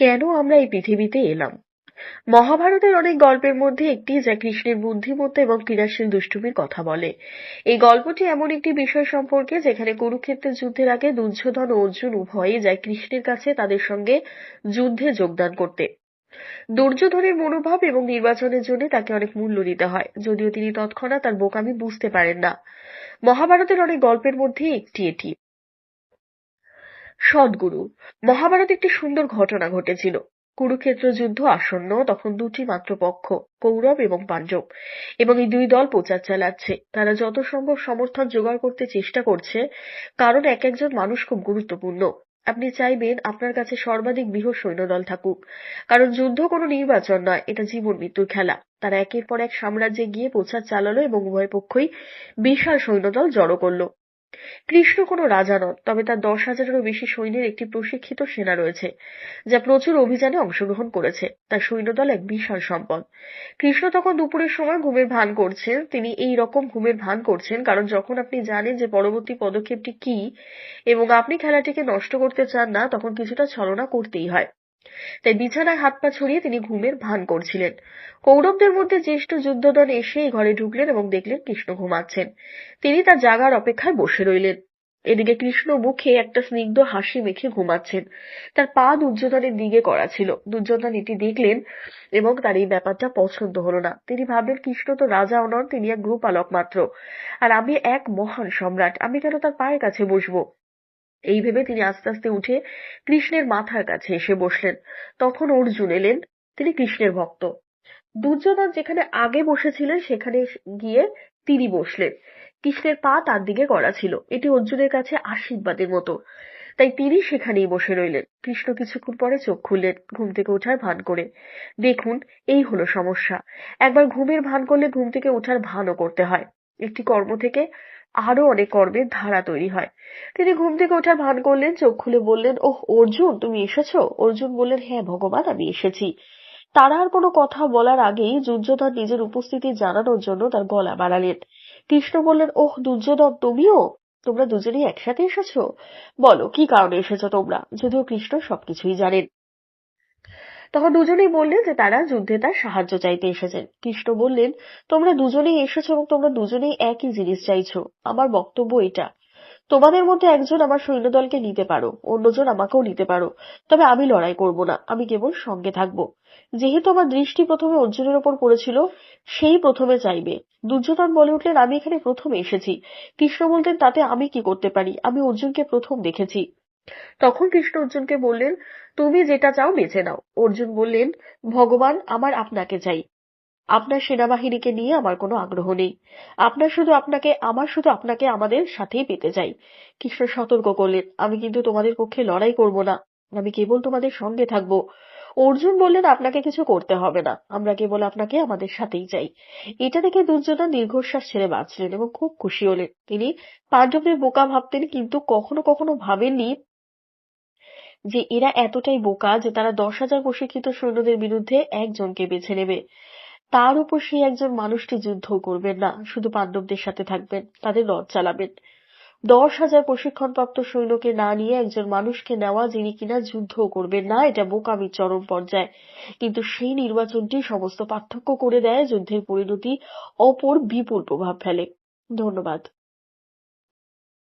কেন আমরা এই পৃথিবীতে এলাম? মহাভারতের অনেক গল্পের মধ্যে একটি যা কৃষ্ণের বুদ্ধিমত্তা এবং ক্রীড়াশীল দুষ্টুমির কথা বলে। এই গল্পটি এমন একটি বিষয় সম্পর্কে যেখানে কুরুক্ষেত্রের যুদ্ধের আগে দুর্যোধন ও অর্জুন উভয়ই যায় কৃষ্ণের কাছে তাদের সঙ্গে যুদ্ধে যোগদান করতে। দুর্যোধনের মনোভাব এবং নির্বাচনের জন্য তাকে অনেক মূল্য দিতে হয়, যদিও তিনি তৎক্ষণাৎ তার বোকামি বুঝতে পারেন না। মহাভারতের অনেক গল্পের মধ্যে একটি এটি। সদ্গুরু। মহাভারতে একটি সুন্দর ঘটনা ঘটেছিল। কুরুক্ষেত্র যুদ্ধ আসন্ন, তখন দুটি মাত্র পক্ষ, কৌরব এবং পাণ্ডব, এবং এই দুই দল প্রচার চালাচ্ছে। তারা যত সম্ভব সমর্থন জোগাড় করতে চেষ্টা করছে, কারণ এক একজন মানুষ খুব গুরুত্বপূর্ণ। আপনি চাইবেন আপনার কাছে সর্বাধিক বৃহৎ সৈন্যদল থাকুক, কারণ যুদ্ধ কোনো নির্বাচন নয়, এটা জীবন মৃত্যুর খেলা। তারা একের পর এক সাম্রাজ্যে গিয়ে প্রচার চালালো এবং উভয় পক্ষই বিশাল সৈন্যদল জড়ো করলো। কৃষ্ণ কোনো রাজা নন, তবে তার 10,000-এরও বেশি সৈন্যের একটি প্রশিক্ষিত সেনা রয়েছে, যা প্রচুর অভিযানে অংশগ্রহণ করেছে। তার সৈন্যদল এক বিশাল সম্পদ। কৃষ্ণ তখন দুপুরের সময় ঘুমের ভান করছেন। তিনি এই রকম ঘুমের ভান করছেন কারণ যখন আপনি জানেন যে পরবর্তী পদক্ষেপটি কি এবং আপনি খেলাটিকে নষ্ট করতে চান না, তখন কিছুটা ছলনা করতেই হয়। তাই বিছানায় হাত পা ছড়িয়ে তিনি ঘুমের ভান করছিলেন। কৌরবদের মধ্যে জ্যেষ্ঠ যুদ্ধদল এসে এই ঘরে ঢুকলেন এবং দেখলেন কৃষ্ণ ঘুমাচ্ছেন। তিনি তার জাগার অপেক্ষায় বসে রইলেন। এদিকে কৃষ্ণ মুখে একটা স্নিগ্ধ হাসি মেখে ঘুমাচ্ছেন। তার পা দুর্যোধনের দিকে করা ছিল। দুর্যোধন এটি দেখলেন এবং তার এই ব্যাপারটা পছন্দ হলো না। তিনি ভাবলেন, কৃষ্ণ তো রাজাও নন, তিনি এক গ্রুপালক মাত্র, আর আমি এক মহান সম্রাট, আমি কেন তার পায়ের কাছে বসবো? এই ভেবে তিনি আস্তে আস্তে উঠে কৃষ্ণের মাথার কাছে এসে বসলেন। তখন অর্জুন এলেন। তিনি কৃষ্ণের ভক্ত। দুর্যোধন যেখানে আগে বসেছিলেন সেখানে গিয়ে তিনি বসলেন। কৃষ্ণের পা তার দিকে করা ছিল। এটি অর্জুনের কাছে আশীর্বাদের মতো। তাই তিনি সেখানেই বসে রইলেন। কৃষ্ণ কিছুক্ষণ পরে চোখ খুললেন, ঘুম থেকে ওঠার ভান করে। দেখুন, এই হলো সমস্যা। একবার ঘুমের ভান করলে ঘুম থেকে ওঠার ভানও করতে হয়। একটি কর্ম থেকে আরো অনেক কর্মের ধারা তৈরি হয়। তিনি ঘুম থেকে ওঠার ভান করলেন, চোখ খুলে বললেন, ওহ অর্জুন, তুমি এসেছো? অর্জুন বললেন, হ্যাঁ ভগবান, আমি এসেছি। তারা আর কোনো কথা বলার আগেই দুর্যোধন নিজের উপস্থিতি জানানোর জন্য তার গলা বাড়ালেন। কৃষ্ণ বললেন, ওহ দুর্যোধন, তুমিও? তোমরা দুজনেই একসাথে এসেছো? বলো, কি কারণে এসেছো তোমরা? যদিও কৃষ্ণ সবকিছুই জানেন। তখন দুজনেই বললেন যে তারা যুদ্ধে তার সাহায্য চাইতে এসেছেন। কৃষ্ণ বললেন, তোমরা দুজনেই এসেছো এবং তোমরা দুজনেই একই জিনিস চাইছো। আমার বক্তব্য এটা, তোমাদের মধ্যে একজন আমার সৈন্যদলকে নিতে পারো, অন্যজন আমাকেও নিতে পারো, তবে আমি লড়াই করব না, আমি কেবল সঙ্গে থাকবো। যেহেতু আমার দৃষ্টি প্রথমে অর্জুনের ওপর পড়েছিল, সেই প্রথমে চাইবে। দুর্যোধন বলে উঠলেন, আমি এখানে প্রথমে এসেছি। কৃষ্ণ বলতেন, তাতে আমি কি করতে পারি? আমি অর্জুনকে প্রথম দেখেছি। তখন কৃষ্ণ অর্জুনকে বললেন, তুমি যেটা চাও বেছে নাও। অর্জুন বললেন, ভগবান, আপনাকে চাই। আপনার সেনাবাহিনীকে নিয়ে আমার কোনো আগ্রহ নেই। আমার শুধু আপনাকে আমাদের সাথেই পেতে চাই। কৃষ্ণ সতর্ক করলেন, আমি কিন্তু তোমাদের পক্ষে লড়াই করব না, আমি কেবল তোমাদের সঙ্গে থাকবো। অর্জুন বললেন, আপনাকে কিছু করতে হবে না, আমরা কেবল আপনাকে আমাদের সাথেই চাই। এটা দেখে দুর্যোধন দীর্ঘশ্বাস ছেড়ে বাঁচলেন এবং খুব খুশি হলেন। তিনি পাণ্ডবদের বোকা ভাবতেন, কিন্তু কখনো কখনো ভাবেননি যে এরা এতটাই বোকা যে তারা 10,000 প্রশিক্ষিত সৈন্যদের বিরুদ্ধে একজনকে বেছে নেবে। তার উপর সেই একজন মানুষটি যুদ্ধ করবেন না, শুধু পাণ্ডবদের সাথে থাকবেন, তাদের রথ চালাবেন। 10,000 প্রশিক্ষণপ্রাপ্ত সৈন্যকে না নিয়ে একজন মানুষকে নেওয়া যিনি কিনা যুদ্ধও করবেন না, এটা বোকামির চরম পর্যায়। কিন্তু সেই নির্বাচনটি সমস্ত পার্থক্য করে দেয়। যুদ্ধের পরিণতি অপর বিপুল প্রভাব ফেলে। ধন্যবাদ।